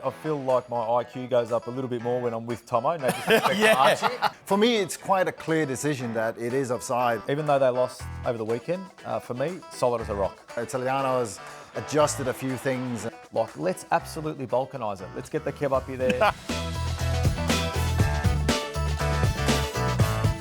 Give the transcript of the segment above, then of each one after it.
I feel like my IQ goes up a little bit more when I'm with Tomo. No disrespect to Archie. For me, it's quite a clear decision that it is offside. Even though they lost over the weekend, for me, solid as a rock. Italiano has adjusted a few things. Like, let's absolutely balkanise it. Let's get the chevapi there.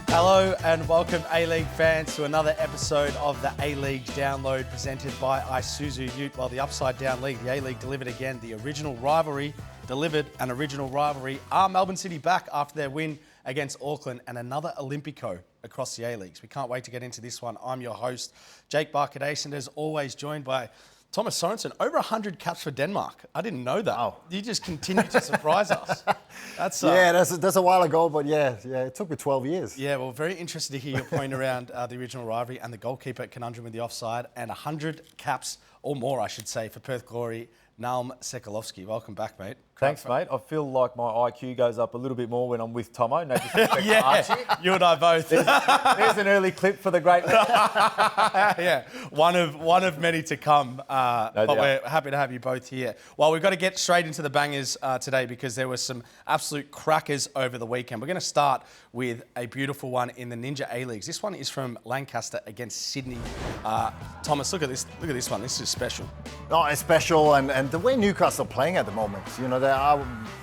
Hello and welcome A-League fans to another episode of the A-League Download presented by Isuzu Ute. Well, the Upside Down League, the A-League delivered again. The original rivalry delivered an original rivalry. Are Melbourne City back after their win against Auckland and another Olimpico across the A-Leagues? We can't wait to get into this one. I'm your host, Jake Barkadace, and as always joined by Thomas Sorensen. Over 100 caps for Denmark. I didn't know that. Wow. You just continue to surprise us. That's that's a while ago, but yeah, it took me 12 years. Yeah, well, very interested to hear your point around the original rivalry and the goalkeeper conundrum with the offside, and 100 caps or more, I should say, for Perth Glory, Naum Sekalovsky. Welcome back, mate. Thanks, mate. I feel like my IQ goes up a little bit more when I'm with Tomo. No disrespect to Archie. You and I both. There's an early clip for the great man. Yeah, one of many to come. But we're happy to have you both here. Well, we've got to get straight into the bangers today because there were some absolute crackers over the weekend. We're going to start with a beautiful one in the Ninja A-Leagues. This one is from Lancaster against Sydney. Thomas, look at this. Look at this one. This is special. No, it's special, and the way Newcastle are playing at the moment, you know, I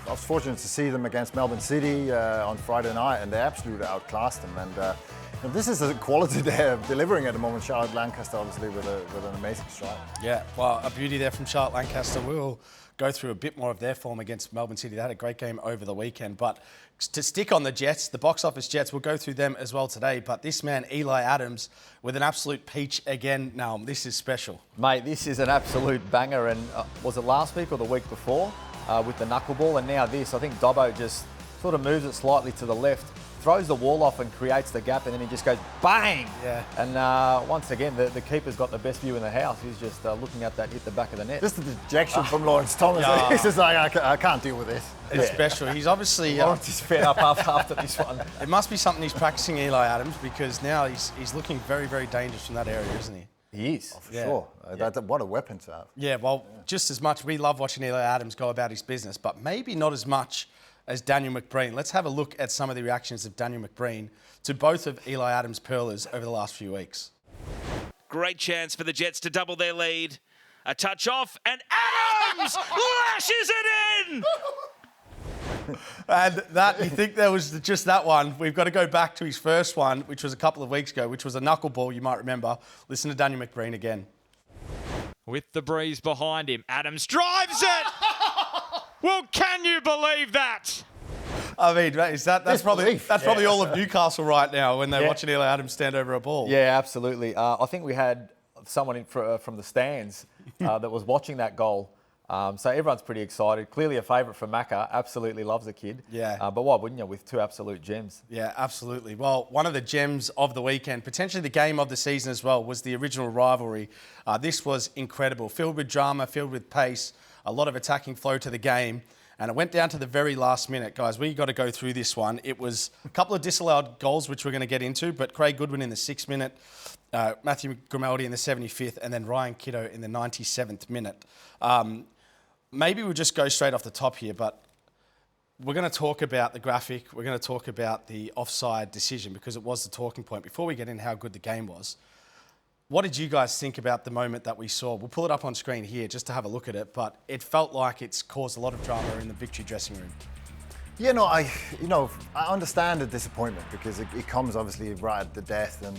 was fortunate to see them against Melbourne City on Friday night, and they absolutely outclassed them. And this is the quality they're delivering at the moment. Charlotte Lancaster, obviously, with an amazing strike. Yeah, well, a beauty there from Charlotte Lancaster. We'll go through a bit more of their form against Melbourne City. They had a great game over the weekend. But to stick on the Jets, the box office Jets, we'll go through them as well today. But this man, Eli Adams, with an absolute peach again. Now, this is special. Mate, this is an absolute banger. And was it last week or the week before with the knuckleball? And now this, I think Dobbo just sort of moves it slightly to the left, throws the wall off and creates the gap, and then he just goes bang! Yeah. And once again, the keeper's got the best view in the house. He's just looking at that hit the back of the net. Just the dejection from Lawrence Thomas. Yeah. He's just like, I can't deal with this. It's special. He's obviously... Lawrence is fed up after this one. It must be something he's practicing, Eli Adams, because now he's looking very, very dangerous from that area, isn't he? He is. For sure. What a weapon to have. Yeah, well, just as much. We love watching Eli Adams go about his business, but maybe not as much as Daniel McBreen. Let's have a look at some of the reactions of Daniel McBreen to both of Eli Adams' pearlers over the last few weeks. Great chance for the Jets to double their lead. A touch off, and Adams lashes it in! And that, you think there was just that one. We've got to go back to his first one, which was a couple of weeks ago, which was a knuckleball, you might remember. Listen to Daniel McBreen again. With the breeze behind him, Adams drives it! Well, can you believe that? I mean, that's probably all of Newcastle right now when they're watching Eli Adams stand over a ball. Yeah, absolutely. I think we had someone from the stands that was watching that goal. So everyone's pretty excited. Clearly a favourite for Macca. Absolutely loves the kid. Yeah. But why wouldn't you, with two absolute gems? Yeah, absolutely. Well, one of the gems of the weekend, potentially the game of the season as well, was the original rivalry. This was incredible. Filled with drama, filled with pace, a lot of attacking flow to the game. And it went down to the very last minute. Guys, we got to go through this one. It was a couple of disallowed goals, which we're going to get into, but Craig Goodwin in the 6th minute, Matthew Grimaldi in the 75th, and then Ryan Kiddo in the 97th minute. Maybe we'll just go straight off the top here, but we're going to talk about the graphic. We're going to talk about the offside decision because it was the talking point. Before we get in how good the game was, what did you guys think about the moment that we saw? We'll pull it up on screen here just to have a look at it, but it felt like it's caused a lot of drama in the Victory dressing room. Yeah, no, I understand the disappointment because it comes obviously right at the death, and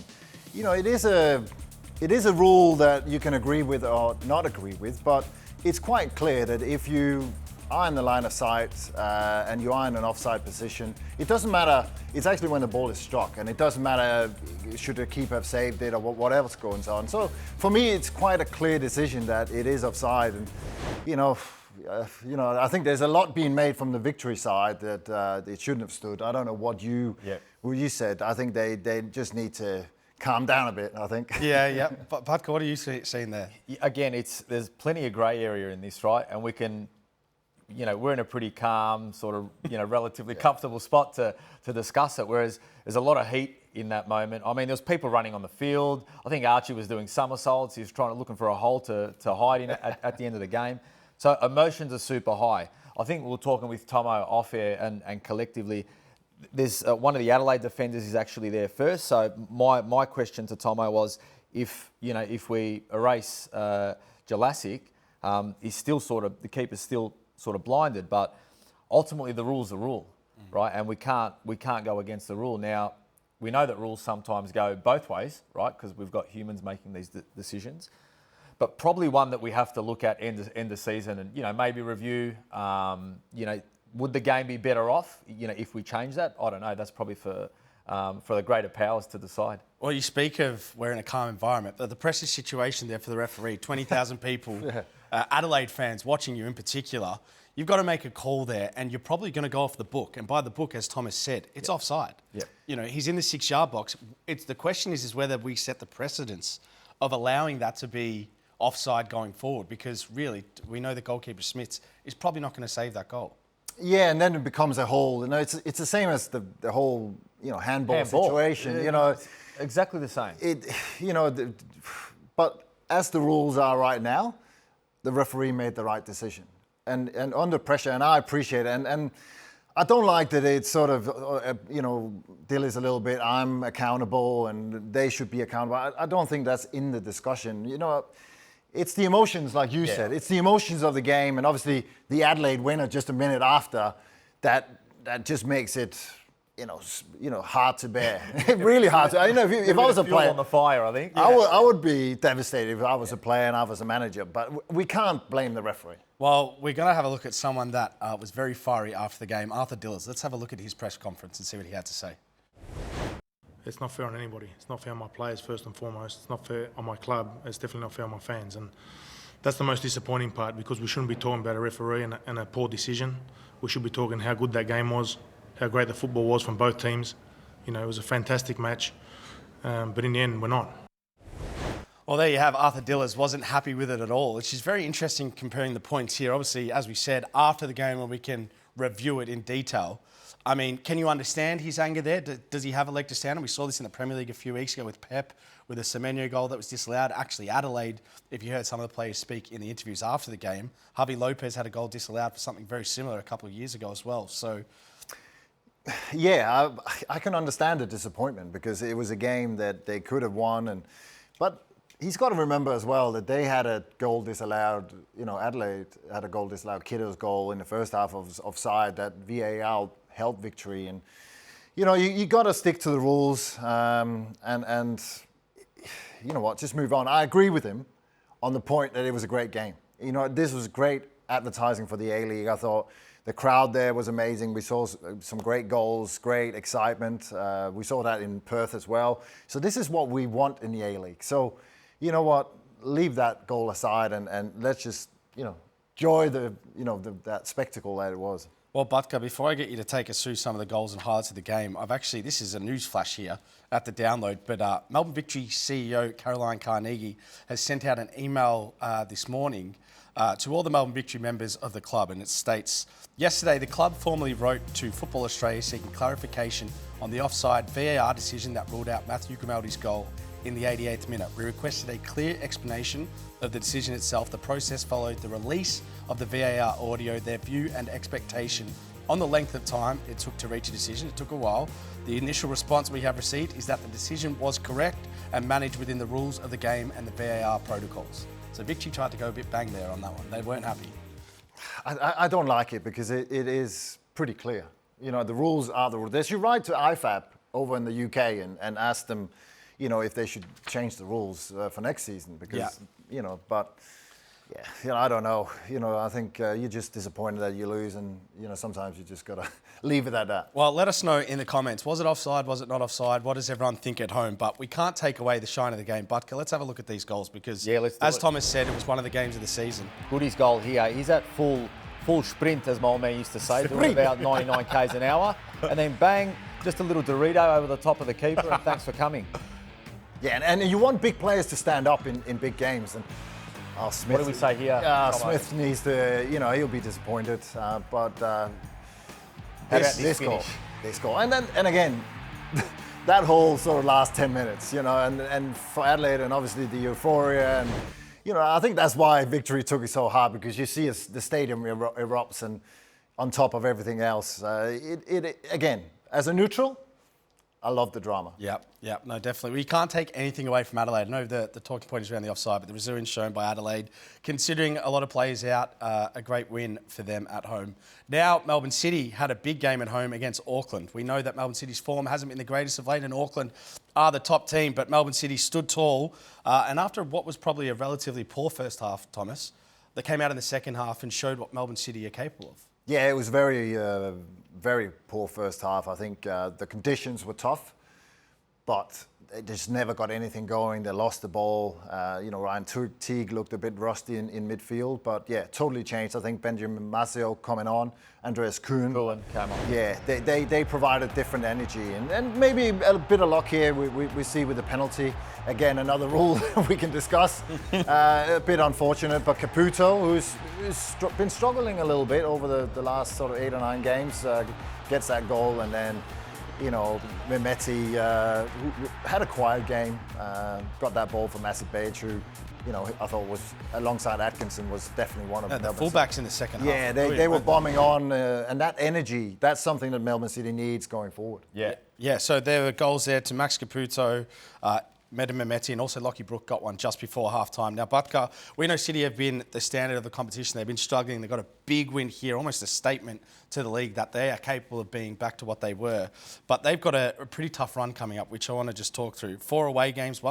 you know it is a rule that you can agree with or not agree with, but it's quite clear that if you are in the line of sight and you are in an offside position, it doesn't matter. It's actually when the ball is struck, and it doesn't matter should the keeper have saved it or what else goes on. So for me, it's quite a clear decision that it is offside, and I think there's a lot being made from the Victory side that it shouldn't have stood. I don't know what you said. I think they just need to calm down a bit, I think. Yeah. But Patka, what are you seeing there? Again, there's plenty of grey area in this, right? And we can, we're in a pretty calm, sort of, relatively comfortable spot to discuss it, whereas there's a lot of heat in that moment. I mean, there was people running on the field. I think Archie was doing somersaults. He was looking for a hole to hide in at the end of the game. So emotions are super high. I think we were talking with Tomo off air and collectively, there's one of the Adelaide defenders is actually there first. So my question to Tomo was, if we erase Jelassic, he's still the keeper's still sort of blinded, but ultimately the rule's the rule, right? And we can't go against the rule. Now, we know that rules sometimes go both ways, right? Because we've got humans making these decisions. But probably one that we have to look at end of season and, maybe review, would the game be better off, if we change that? I don't know. That's probably for the greater powers to decide. Well, you speak of we're in a calm environment, but the pressure situation there for the referee, 20,000 people, Adelaide fans watching you in particular, you've got to make a call there, and you're probably going to go off the book. And by the book, as Thomas said, it's offside. Yep. He's in the 6-yard box. The question is whether we set the precedence of allowing that to be offside going forward, because really, we know that goalkeeper Smits is probably not going to save that goal. Yeah, and then it becomes a whole. It's the same as the whole handball situation. It's exactly the same. But as the rules are right now, the referee made the right decision, and under pressure, and I appreciate it, and I don't like that it's sort of Diles a little bit. I'm accountable, and they should be accountable. I don't think that's in the discussion. It's the emotions, like you said. It's the emotions of the game, and obviously the Adelaide winner just a minute after that just makes it, hard to bear. Really hard to. If I was a player on the fire, I think. I would be devastated if I was a player and I was a manager. But we can't blame the referee. Well, we're going to have a look at someone that was very fiery after the game, Arthur Diles. Let's have a look at his press conference and see what he had to say. It's not fair on anybody. It's not fair on my players, first and foremost. It's not fair on my club. It's definitely not fair on my fans. And that's the most disappointing part, because we shouldn't be talking about a referee and a poor decision. We should be talking how good that game was, how great the football was from both teams. It was a fantastic match. But in the end, we're not. Well, there you have Arthur Diles. Wasn't happy with it at all. Which is very interesting comparing the points here. Obviously, as we said, after the game when we can review it in detail. I mean, can you understand his anger there? Does he have a leg to stand on? We saw this in the Premier League a few weeks ago with Pep, with a Semenyo goal that was disallowed. Actually, Adelaide, if you heard some of the players speak in the interviews after the game, Javi Lopez had a goal disallowed for something very similar a couple of years ago as well. So, yeah, I can understand the disappointment, because it was a game that they could have won, but he's got to remember as well that they had a goal disallowed. Adelaide had a goal disallowed, Kiddo's goal in the first half of offside that VAR held Victory, and you got to stick to the rules, and you know what, just move on. I agree with him on the point that it was a great game. This was great advertising for the A-League. I thought the crowd there was amazing. We saw some great goals, great excitement. We saw that in Perth as well. So this is what we want in the A-League. So you know what, leave that goal aside and let's just enjoy that spectacle that it was. Well, Butker, before I get you to take us through some of the goals and highlights of the game, this is a news flash here at the download, but Melbourne Victory CEO Caroline Carnegie has sent out an email this morning to all the Melbourne Victory members of the club, and it states, yesterday the club formally wrote to Football Australia seeking clarification on the offside VAR decision that ruled out Matt Grimaldi's goal in the 88th minute. We requested a clear explanation of the decision itself. The process followed the release of the VAR audio, their view and expectation on the length of time it took to reach a decision. It took a while. The initial response we have received is that the decision was correct and managed within the rules of the game and the VAR protocols. So Victory tried to go a bit bang there on that one. They weren't happy. I don't like it, because it is pretty clear. The rules are the rules. They should write to IFAB over in the UK and ask them, if they should change the rules for next season, because, but I don't know. I think you're just disappointed that you lose, and, sometimes you just got to leave it at that. Well, let us know in the comments. Was it offside? Was it not offside? What does everyone think at home? But we can't take away the shine of the game. Butker, let's have a look at these goals, because, as Thomas said, it was one of the games of the season. Goody's goal here. He's at full sprint, as my old man used to say, doing about 99 k's an hour, and then bang, just a little Dorito over the top of the keeper, and thanks for coming. Yeah, and you want big players to stand up in big games. And Smith, what do we say here? Smith needs to, he'll be disappointed. But this goal, and again, that whole sort of last 10 minutes, and for Adelaide, and obviously the euphoria, and I think that's why Victory took it so hard, because you see the stadium erupts, and on top of everything else. Again, as a neutral, I love the drama. Yeah, no, definitely. We can't take anything away from Adelaide. I know the talking point is around the offside, but the resilience shown by Adelaide, considering a lot of players out, a great win for them at home. Now, Melbourne City had a big game at home against Auckland. We know that Melbourne City's form hasn't been the greatest of late, and Auckland are the top team, but Melbourne City stood tall. And after what was probably a relatively poor first half, Thomas, they came out in the second half and showed what Melbourne City are capable of. Yeah, it was very poor first half. I think the conditions were tough, but they just never got anything going. They lost the ball. Ryan Teague looked a bit rusty in midfield, but yeah, totally changed. I think Benjamin Masio coming on, Andreas Kuhn came on. Yeah, they provided different energy, and maybe a bit of luck here we see with the penalty. Again, another rule we can discuss. A bit unfortunate, but Caputo, who's been struggling a little bit over the last sort of 8 or 9 games, gets that goal, and then Mehmeti who had a quiet game, got that ball from Paige, who I thought was, alongside Atkinson, was definitely one of the fullbacks in the second half. Yeah, they were bombing on, and that energy, that's something that Melbourne City needs going forward. Yeah, so there were goals there to Max Caputo, Meda Mehmeti, and also Lockie Brook got one just before half-time. Now, Butker, we know City have been the standard of the competition. They've been struggling. They've got a big win here, almost a statement to the league that they are capable of being back to what they were. But they've got a pretty tough run coming up, which I want to just talk through. 4 away games, 3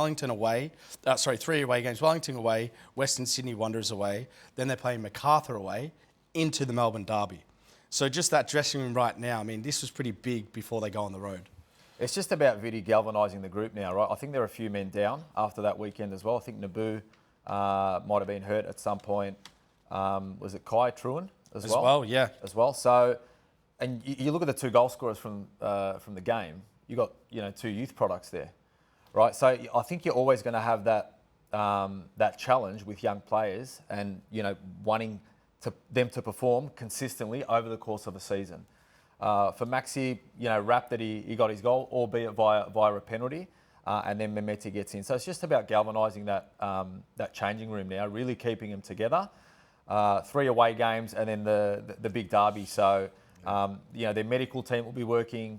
away games, Wellington away, Western Sydney Wanderers away. Then they're playing Macarthur away into the Melbourne Derby. So just that dressing room right now, I mean, this was pretty big before they go on the road. It's just about Vidi galvanising the group now, right? I think there are a few men down after that weekend as well. I think Naboo might have been hurt at some point. Was it Kai Truan as well? Yeah. As well. So, and you look at the 2 goal scorers from the game. You got 2 youth products there, right? So I think you're always going to have that challenge with young players, and wanting them to perform consistently over the course of a season. For Maxi, wrapped that he got his goal, albeit via a penalty, and then Mehmeti gets in. So it's just about galvanising that changing room now, really keeping them together. 3 away games, and then the big derby. So their medical team will be working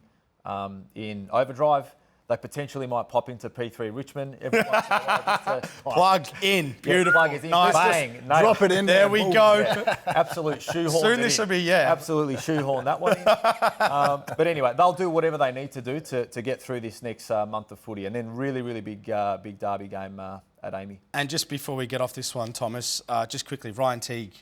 in overdrive. They potentially might pop into P3 Richmond every once in a while. Plug in. Beautiful. Plug it in. Nice. Bang. Drop it in there. We go. Yeah. Absolute shoehorn. Soon this will be, absolutely shoehorn that one in. But anyway, they'll do whatever they need to do to get through this next month of footy, and then really big derby game at Amy. And just before we get off this one, Thomas, just quickly, Ryan Teague,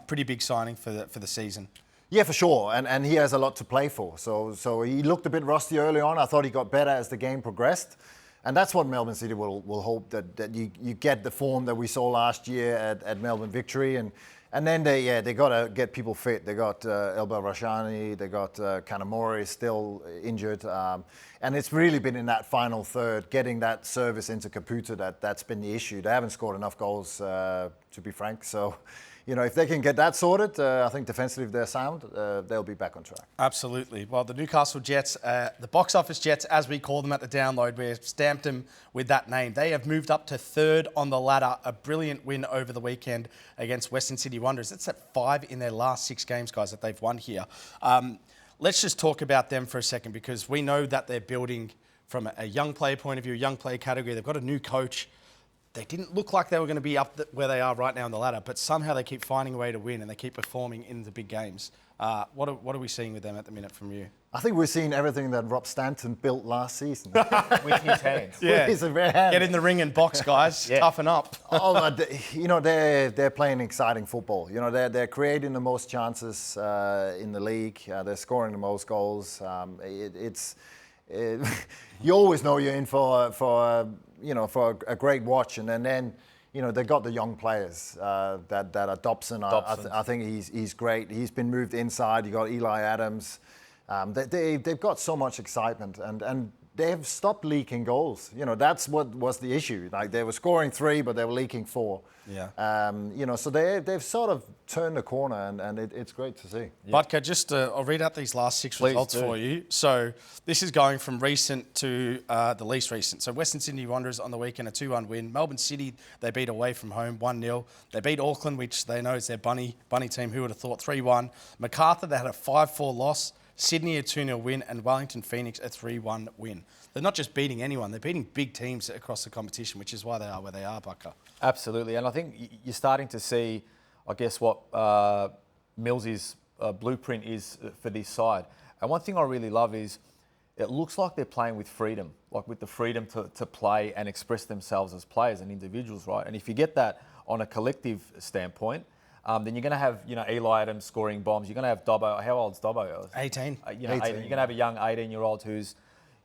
pretty big signing for the season. Yeah, for sure, and he has a lot to play for. So he looked a bit rusty early on. I thought he got better as the game progressed, and that's what Melbourne City will hope, that you get the form that we saw last year at Melbourne Victory, and then they got to get people fit. They got Elba Rashani, they got Kanamori still injured, and it's really been in that final third, getting that service into Caputo that's been the issue. They haven't scored enough goals, to be frank. So, if they can get that sorted, I think defensively if they're sound, they'll be back on track. Absolutely. Well, the Newcastle Jets, the box office Jets, as we call them at the download, we stamped them with that name. They have moved up to 3rd on the ladder. A brilliant win over the weekend against Western Sydney Wanderers. That's at 5 in their last 6 games, guys, that they've won here. Let's just talk about them for a second, because we know that they're building from a young player point of view, young player category. They've got a new coach. They didn't look like they were going to be up where they are right now on the ladder, but somehow they keep finding a way to win, and they keep performing in the big games. What are we seeing with them at the minute from you? I think we're seeing everything that Rob Stanton built last season. With his hands. With his bare hands. Get in the ring and box, guys. Toughen up. They're playing exciting football. They're creating the most chances in the league. They're scoring the most goals. You always know you're in for a great watch, and then they've got the young players that are Dobson. I think he's great. He's been moved inside. You got Eli Adams. They've got so much excitement, and they've stopped leaking goals. You know, that's what was the issue. Like, they were scoring 3, but they were leaking 4. Yeah. You know, so they've sort of turned the corner, and it's great to see. Butker, I'll read out these last 6 results for you. So this is going from recent to the least recent. So Western Sydney Wanderers on the weekend, a 2-1 win. Melbourne City, they beat away from home, 1-0. They beat Auckland, which they know is their bunny team. Who would have thought? 3-1. Macarthur, they had a 5-4 loss. Sydney, a 2-0 win. And Wellington Phoenix, a 3-1 win. They're not just beating anyone, they're beating big teams across the competition, which is why they are where they are, Butker. Absolutely. And I think you're starting to see, I guess, what Mills's blueprint is for this side. And one thing I really love is it looks like they're playing with freedom, like with the freedom to play and express themselves as players and individuals, right? And if you get that on a collective standpoint, then you're going to have, Eli Adams scoring bombs. You're going to have Dobbo. How old's Dobbo? 18. 18. You're going to have a young 18-year-old who's,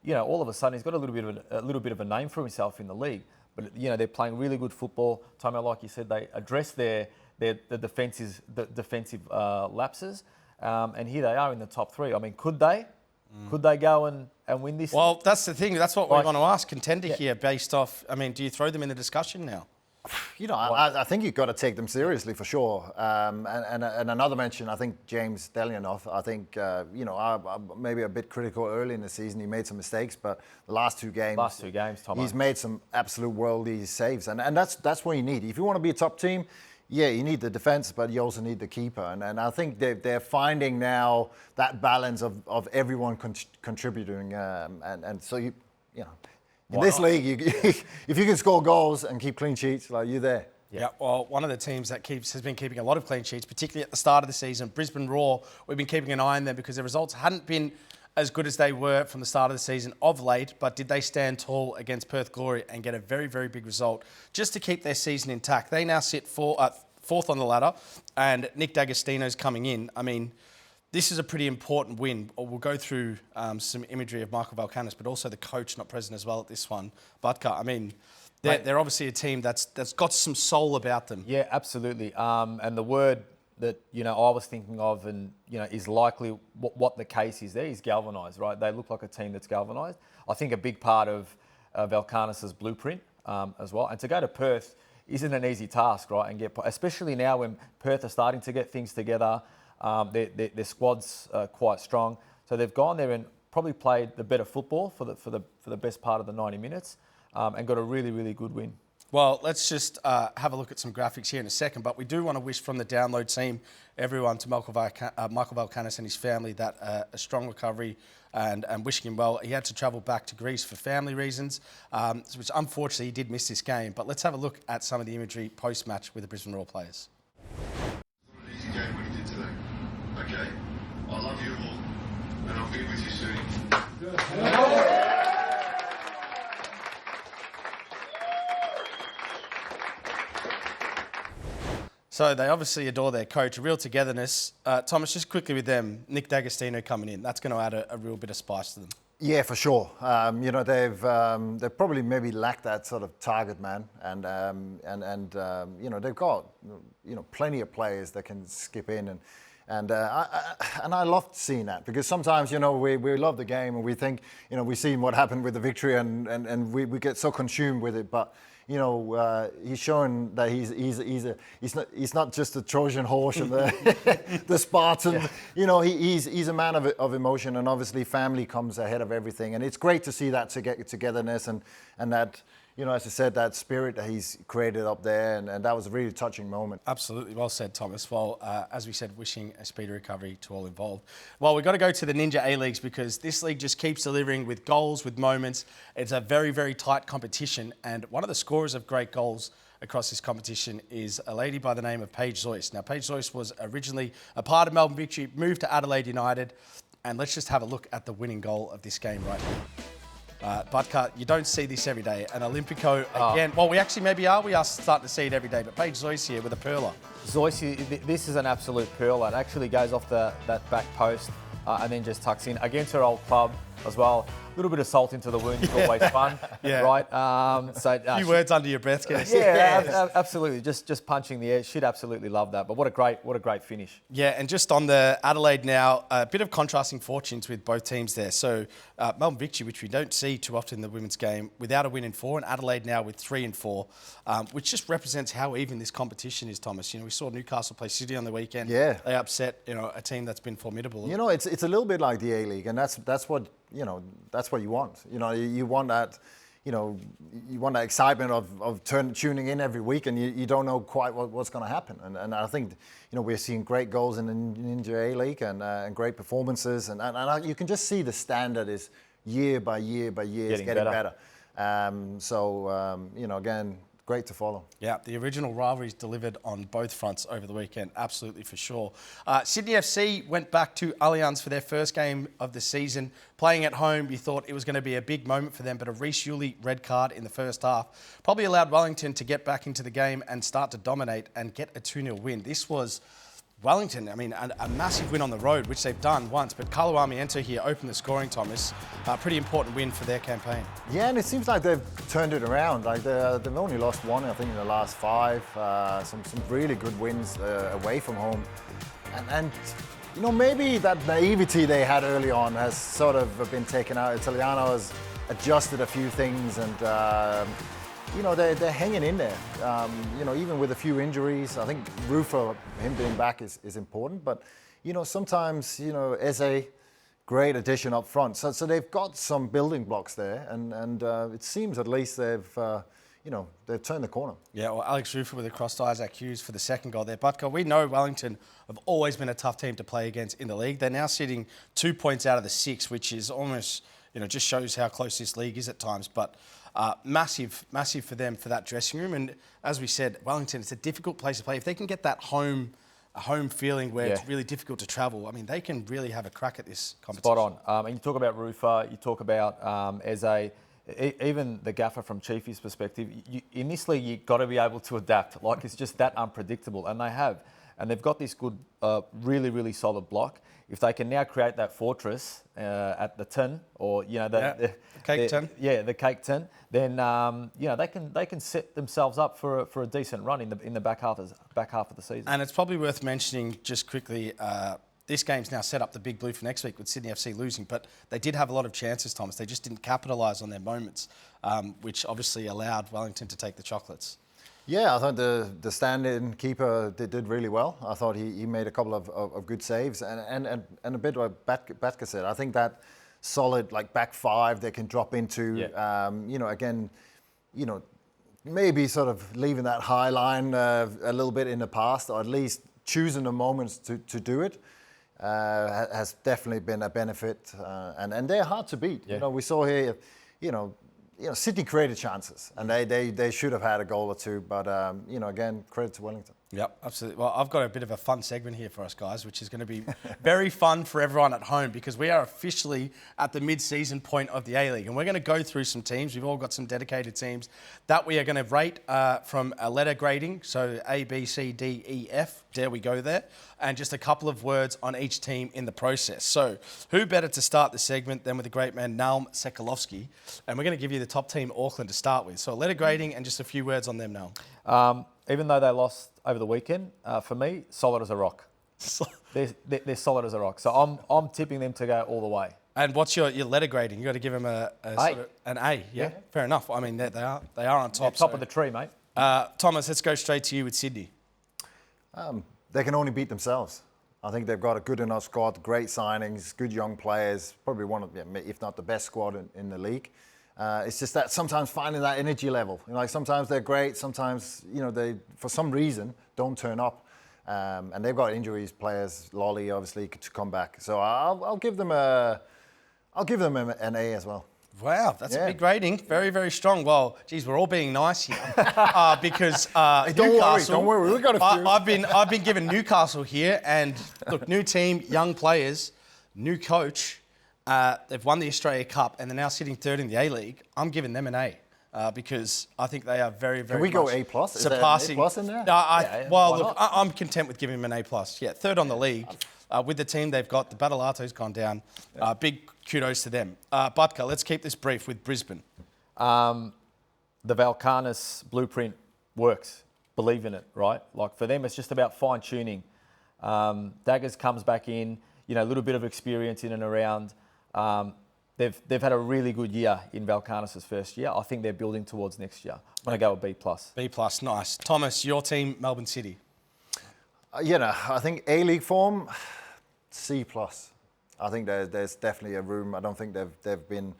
all of a sudden he's got a little bit of a name for himself in the league. But they're playing really good football. Tomo, like you said, they address the defensive lapses, and here they are in the top 3. I mean, could they? Could they go and win this? Well, that's the thing. That's what we want to ask. Contender here, based off. I mean, do you throw them in the discussion now? I think you've got to take them seriously for sure. And another mention, I think James Delianoff, I think, I'm maybe a bit critical early in the season. He made some mistakes, but the last two games, Tomo, he's made some absolute worldly saves. And that's what you need. If you want to be a top team, yeah, you need the defence, but you also need the keeper. And I think they're finding now that balance of everyone contributing. And so, in this league, if you can score goals and keep clean sheets, you're there. Yeah, well, one of the teams that has been keeping a lot of clean sheets, particularly at the start of the season, Brisbane Roar, we've been keeping an eye on them because their results hadn't been as good as they were from the start of the season of late, but did they stand tall against Perth Glory and get a very, very big result just to keep their season intact? They now sit fourth on the ladder, and Nick D'Agostino's coming in. I mean, this is a pretty important win. We'll go through some imagery of Michael Valkanis, but also the coach not present as well at this one. Butker, I mean, they're obviously a team that's got some soul about them. Yeah, absolutely. And the word that I was thinking of, and is likely what the case is there, is galvanised. Right? They look like a team that's galvanised. I think a big part of Valkanis's blueprint as well. And to go to Perth isn't an easy task, right? And especially now when Perth are starting to get things together. Their squad's quite strong, so they've gone there and probably played the better football for the best part of the 90 minutes, and got a really, really good win. Well, let's just have a look at some graphics here in a second, but we do want to wish from the download team, everyone, to Michael Valkanis and his family that a strong recovery, and wishing him well. He had to travel back to Greece for family reasons, which unfortunately he did miss this game. But let's have a look at some of the imagery post-match with the Brisbane Roar players. Easy game what you did today. Okay? I love you all, and I'll be with you soon. So they obviously adore their coach, a real togetherness. Thomas, just quickly with them, Nick D'Agostino coming in, that's going to add a real bit of spice to them. Yeah, for sure. They've probably maybe lacked that sort of target man, and they've got plenty of players that can skip in, and I love seeing that, because sometimes we love the game and we think we've seen what happened with the victory and we get so consumed with it, but he's shown that he's not just a Trojan horse and the Spartan. Yeah. He's a man of emotion, and obviously family comes ahead of everything. And it's great to see that togetherness and that, as I said, that spirit that he's created up there, and that was a really touching moment. Absolutely, well said, Thomas. Well, as we said, wishing a speedy recovery to all involved. Well, we've got to go to the Ninja A-Leagues, because this league just keeps delivering with goals, with moments. It's a very, very tight competition, and one of the scorers of great goals across this competition is a lady by the name of Paige Zois. Now, Paige Zois was originally a part of Melbourne Victory, moved to Adelaide United, and let's just have a look at the winning goal of this game right here. Butker, you don't see this every day. And Olimpico, again, well, we actually maybe are. We are starting to see it every day. But Paige Zois here with a perler. Zois, this is an absolute perler. It actually goes off that back post and then just tucks in against her old club as well. little bit of salt into the wound is always fun, right? A few words under your breath. Absolutely. Just punching the air. She'd absolutely love that. But what a great finish. Yeah, and just on the Adelaide now, a bit of contrasting fortunes with both teams there. So Melbourne Victory, which we don't see too often in the women's game, without a win in 4, and Adelaide now with 3 in 4, which just represents how even this competition is, Thomas. You know, we saw Newcastle play City on the weekend. Yeah. They upset, a team that's been formidable. You know, it's a little bit like the A-League, and that's what you want. You know, you want that. You want that excitement of tuning in every week, and you don't know quite what's going to happen. And I think, we're seeing great goals in the Ninja A-League and great performances, and you can just see the standard is year by year is getting better. Again, great to follow. Yeah, the original rivalries delivered on both fronts over the weekend, absolutely for sure. Sydney FC went back to Allianz for their first game of the season. Playing at home, you thought it was going to be a big moment for them, but a Reece Yuli red card in the first half probably allowed Wellington to get back into the game and start to dominate and get a 2-0 win. This was Wellington, a massive win on the road, which they've done once, but Kalawami Ento here opened the scoring, Thomas. Pretty important win for their campaign. Yeah, and it seems like they've turned it around. Like they've only lost 1, I think, in the last 5. Some really good wins away from home. And maybe that naivety they had early on has sort of been taken out. Italiano has adjusted a few things, and they're hanging in there. Even with a few injuries, I think Rufa, him being back is important. But sometimes Eze, great addition up front. So they've got some building blocks there, and it seems at least they've turned the corner. Yeah, well, Alex Rufa with a cross to Isaac Hughes for the second goal there. But we know Wellington have always been a tough team to play against in the league. They're now sitting 2 points out of the 6, which is almost, just shows how close this league is at times. But massive for them for that dressing room. And as we said, Wellington, it's a difficult place to play. If they can get that home feeling where it's really difficult to travel, they can really have a crack at this competition. Spot on. And you talk about Rufa, you talk about Eze, even the gaffer from Chiefy's perspective. In this league, you've got to be able to adapt. Like, it's just that unpredictable. And they have. And they've got this good, really, really solid block. If they can now create that fortress at the 10, or the cake 10, the cake 10, then they can set themselves up for a decent run in the back half of the season. And it's probably worth mentioning just quickly. This game's now set up the Big Blue for next week with Sydney FC losing, but they did have a lot of chances, Thomas. They just didn't capitalise on their moments, which obviously allowed Wellington to take the chocolates. Yeah, I thought the stand-in keeper did really well. I thought he made a couple of good saves, and a bit like Batka said. I think that solid back 5 they can drop into. Again, maybe sort of leaving that high line a little bit in the past, or at least choosing the moments to do it. Has definitely been a benefit, and they're hard to beat. Yeah. We saw here, Sydney created chances, and they should have had a goal or two. But again, credit to Wellington. Yep, absolutely. Well, I've got a bit of a fun segment here for us guys, which is going to be very fun for everyone at home, because we are officially at the mid-season point of the A-League, and we're going to go through some teams. We've all got some dedicated teams that we are going to rate from a letter grading, so A, B, C, D, E, F. There we go there. And just a couple of words on each team in the process. So who better to start the segment than with the great man Naum Sekalovsky? And we're going to give you the top team, Auckland, to start with. So letter grading and just a few words on them, Naum. Even though they lost over the weekend, for me, solid as a rock. They're solid as a rock. So I'm tipping them to go all the way. And what's your letter grading? You got to give them an A. Yeah, fair enough. They are on top. Top of the tree, mate. Thomas, let's go straight to you with Sydney. They can only beat themselves. I think they've got a good enough squad, great signings, good young players, probably one of, if not the best squad in the league. It's just that sometimes finding that energy level. Sometimes they're great, sometimes they for some reason don't turn up, and they've got injuries. Players, Lolly obviously to come back. So I'll give them an A as well. Wow, that's a big rating. Very, very strong. Well, geez, we're all being nice here because don't worry, we got a few. I've been given Newcastle here, and look, new team, young players, new coach. They've won the Australia Cup, and they're now sitting 3rd in the A-League. I'm giving them an A because I think they are very, very. Can we go A+? Surpassing. Is there an A+ in there? Look, I'm content with giving them an A+. Yeah, 3rd on the league. with the team they've got. The Battleato's gone down. Big kudos to them. Butka, let's keep this brief with Brisbane. The Valkanis blueprint works. Believe in it, right? Like for them, it's just about fine tuning. Daggers comes back in, a little bit of experience in and around. They've had a really good year in Valkanis' first year. I think they're building towards next year. I'm going to go with B+. B+, nice. Thomas, your team, Melbourne City. I think A-League form, C+. I think there's definitely a room. I don't think they've been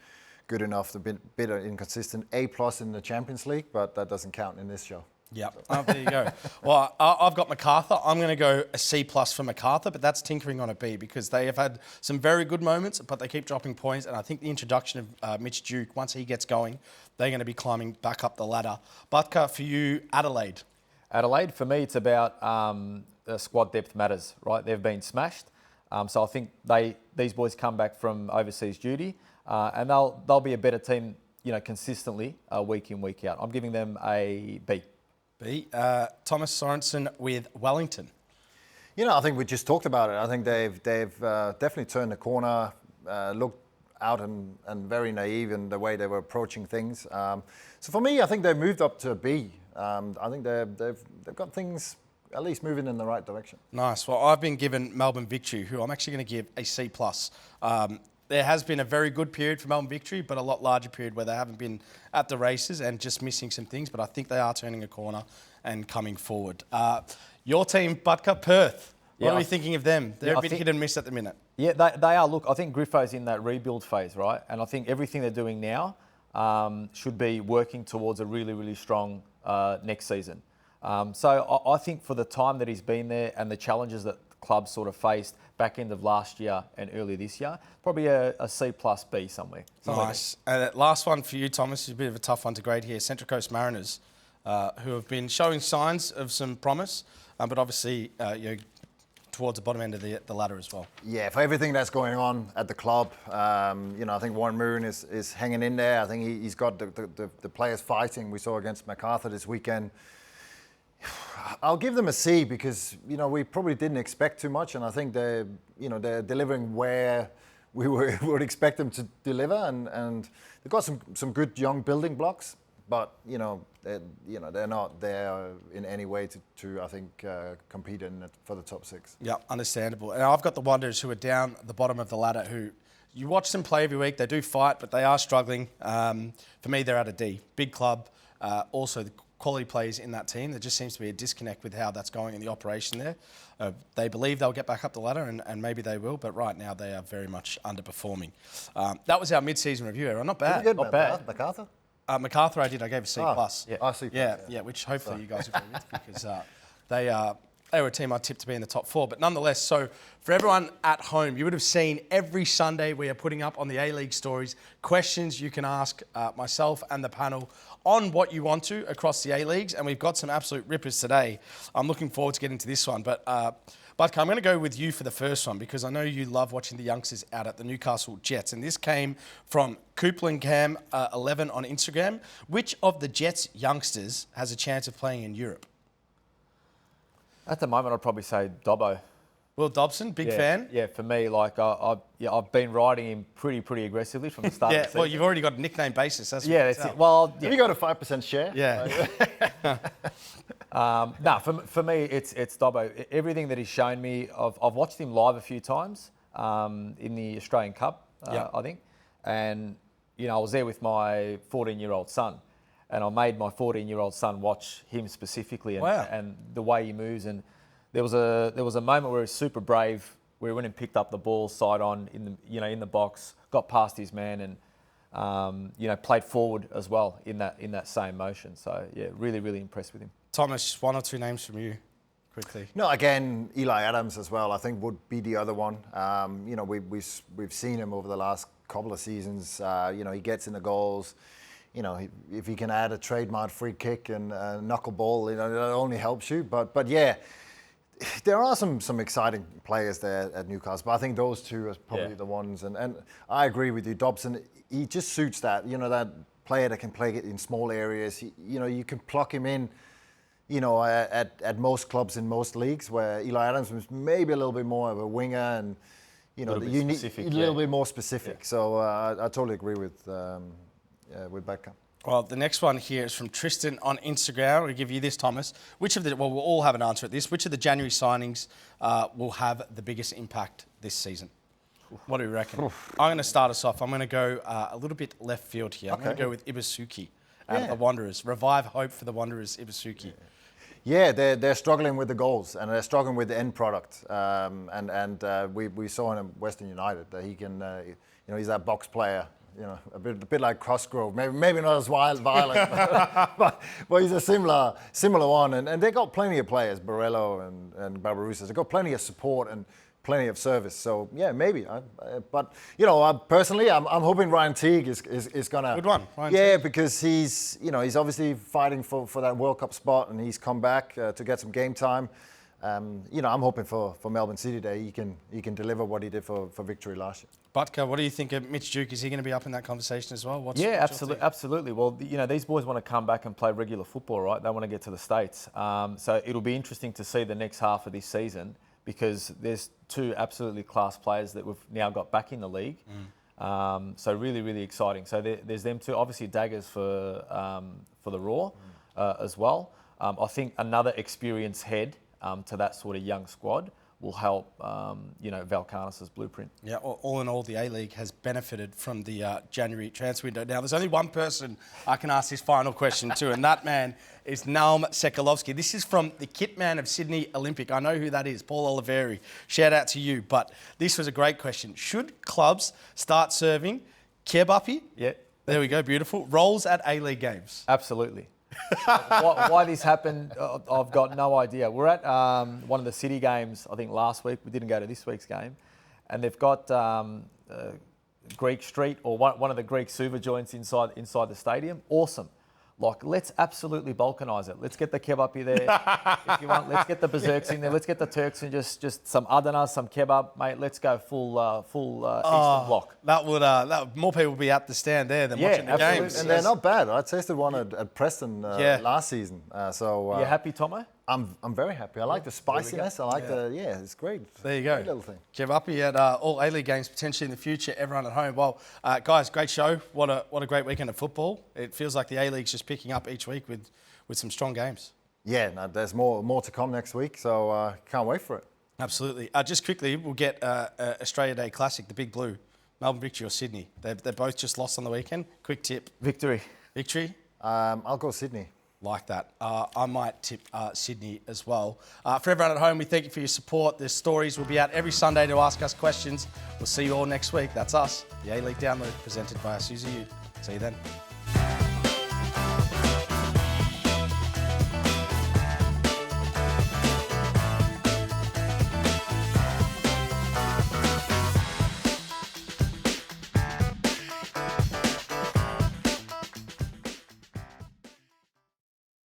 good enough. They've been a bit inconsistent. A+ in the Champions League, but that doesn't count in this show. Yeah, there you go. Well, I've got Macarthur. I'm going to go a C+ for Macarthur, but that's tinkering on a B because they have had some very good moments, but they keep dropping points. And I think the introduction of Mitch Duke, once he gets going, they're going to be climbing back up the ladder. Butka, for you, Adelaide. Adelaide, for me, it's about the squad depth matters, right? They've been smashed. So I think these boys come back from overseas duty and they'll be a better team, consistently week in, week out. I'm giving them a B. B. Thomas Sorensen with Wellington. I think we just talked about it. I think they've definitely turned the corner, looked out and very naive in the way they were approaching things. So for me, I think they've moved up to a B. I think they've got things at least moving in the right direction. Nice. Well, I've been given Melbourne Victory, who I'm actually going to give a C+. There has been a very good period for Melbourne Victory, but a lot larger period where they haven't been at the races and just missing some things. But I think they are turning a corner and coming forward. Your team, Butka, Perth. What are we thinking of them? They're a bit hit and miss at the minute. Yeah, they are. Look, I think Griffo's in that rebuild phase, right? And I think everything they're doing now should be working towards a really, really strong next season. So I think for the time that he's been there and the challenges that the club sort of faced back end of last year and early this year, probably a C+ B somewhere. Nice. Last one for you, Thomas, is a bit of a tough one to grade here. Central Coast Mariners, who have been showing signs of some promise, but obviously towards the bottom end of the ladder as well. Yeah, for everything that's going on at the club, I think Warren Moon is hanging in there. I think he's got the players fighting. We saw against Macarthur this weekend. I'll give them a C because we probably didn't expect too much, and I think they're delivering where we would expect them to deliver, and they've got some good young building blocks, but they're not there in any way to I think compete for the top 6. Yeah, understandable. And I've got the Wanderers who are down the bottom of the ladder. Who you watch them play every week. They do fight, but they are struggling. For me, they're at a D. Big club. Also, the quality players in that team. There just seems to be a disconnect with how that's going in the operation there. They believe they'll get back up the ladder, and maybe they will, but right now they are very much underperforming. That was our mid-season review, Aaron. Not bad. Not bad. Macarthur? Macarthur I did. I gave a C+. C+. Yeah, which hopefully you guys agree with because they were a team I tipped to be in the top 4. But nonetheless, so for everyone at home, you would have seen every Sunday we are putting up on the A-League stories questions you can ask myself and the panel on what you want to across the A-Leagues. And we've got some absolute rippers today. I'm looking forward to getting to this one. But Butka, I'm going to go with you for the first one because I know you love watching the youngsters out at the Newcastle Jets. And this came from Coupland Cam 11 on Instagram. Which of the Jets youngsters has a chance of playing in Europe? At the moment, I'd probably say Dobbo. Will Dobson, big fan? Yeah, for me, I've been riding him pretty aggressively from the start of the season. Well, you've already got a nickname basis. That's that's it. Well, Have you got a 5% share? Yeah. For me, it's Dobbo. Everything that he's shown me, I've watched him live a few times in the Australian Cup, I think. And, I was there with my 14-year-old son. And I made my 14-year-old son watch him specifically and the way he moves. And there was a moment where he was super brave, where he went and picked up the ball side on in the box, got past his man, and played forward as well in that same motion. So yeah, really impressed with him. Thomas, 1 or 2 names from you, quickly. No, again, Eli Adams as well. I think would be the other one. We've seen him over the last couple of seasons. He gets in the goals. If he can add a trademark free kick and knuckleball, that only helps you. But yeah, there are some exciting players there at Newcastle. But I think those two are probably the ones. And I agree with you, Dobson. He just suits that. That player that can play it in small areas. You can pluck him in. you know, at most clubs in most leagues, where Eli Adams was maybe a little bit more of a winger and, you know, Little bit specific, a little bit more specific. So I totally agree with Becca. Well, the next one here is from Tristan on Instagram. We'll give you this, Thomas. We'll all have an answer at this. Which of the January signings will have the biggest impact this season? What do you reckon? I'm going to start us off. I'm going to go a little bit left field here. I'm going to go with Ibusuki out of the Wanderers. Revive hope for the Wanderers, Ibusuki. Yeah, they're struggling with the goals and they're struggling with the end product. We saw in Western United that he can, you know, he's that box player. You know, a bit like Cosgrove, maybe not as violent, but he's a similar one. And they got plenty of players, Borrello and Barbarouses. They got plenty of support and plenty of service. So yeah, maybe. But you know, personally, I'm hoping Ryan Teague is gonna. Good one, Ryan Teague. Because he's obviously fighting for that World Cup spot, and he's come back to get some game time. You know, I'm hoping for Melbourne City that he can deliver what he did for Victory last year. Butker, what do you think of Mitch Duke? Is he going to be up in that conversation as well? Absolutely. Well, you know, these boys want to come back and play regular football, right? They want to get to the States. So it'll be interesting to see the next half of this season because there's two absolutely class players that we've now got back in the league. So really, really exciting. So there's them two. Obviously, daggers for the Roar as well. I think another experienced head to that sort of young squad will help, you know, Valcarnis's blueprint. Yeah, all in all, the A-League has benefited from the January transfer window. Now, there's only one person I can ask this final question to, and that man is Naum Sekalovsky. This is from the kit man of Sydney Olympic. I know who that is, Paul Oliveri. Shout out to you. But this was a great question. Should clubs start serving chevapi? Yeah. There we go, beautiful. Rolls at A-League games? Absolutely. Why this happened, I've got no idea. We're at one of the City games, I think last week. We didn't go to this week's game. And they've got Greek Street or one of the Greek suva joints inside the stadium. Awesome. Like, let's absolutely balkanise it. Let's get the kebab there. If you want, let's get the berserks in there. Let's get the Turks and just some Adana, some kebab, mate. Let's go full Eastern Bloc. That would more people would be at the stand there than watching the games. And they're not bad. I tasted one at Preston last season. You happy, Tomo? I'm very happy. I like the spiciness. I like it's great. There you go. Great little thing. Chevapi at all A-League games potentially in the future. Everyone at home. Well, guys, great show. What a great weekend of football. It feels like the A-League's just picking up each week with some strong games. Yeah, no, there's more to come next week, so can't wait for it. Absolutely. Just quickly, we'll get Australia Day Classic, the Big Blue, Melbourne Victory or Sydney. They're both just lost on the weekend. Quick tip. Victory. Victory? I'll go Sydney. Like that. I might tip Sydney as well. For everyone at home, we thank you for your support. The stories will be out every Sunday to ask us questions. We'll see you all next week. That's us, the A-League Download, presented by Isuzu. See you then.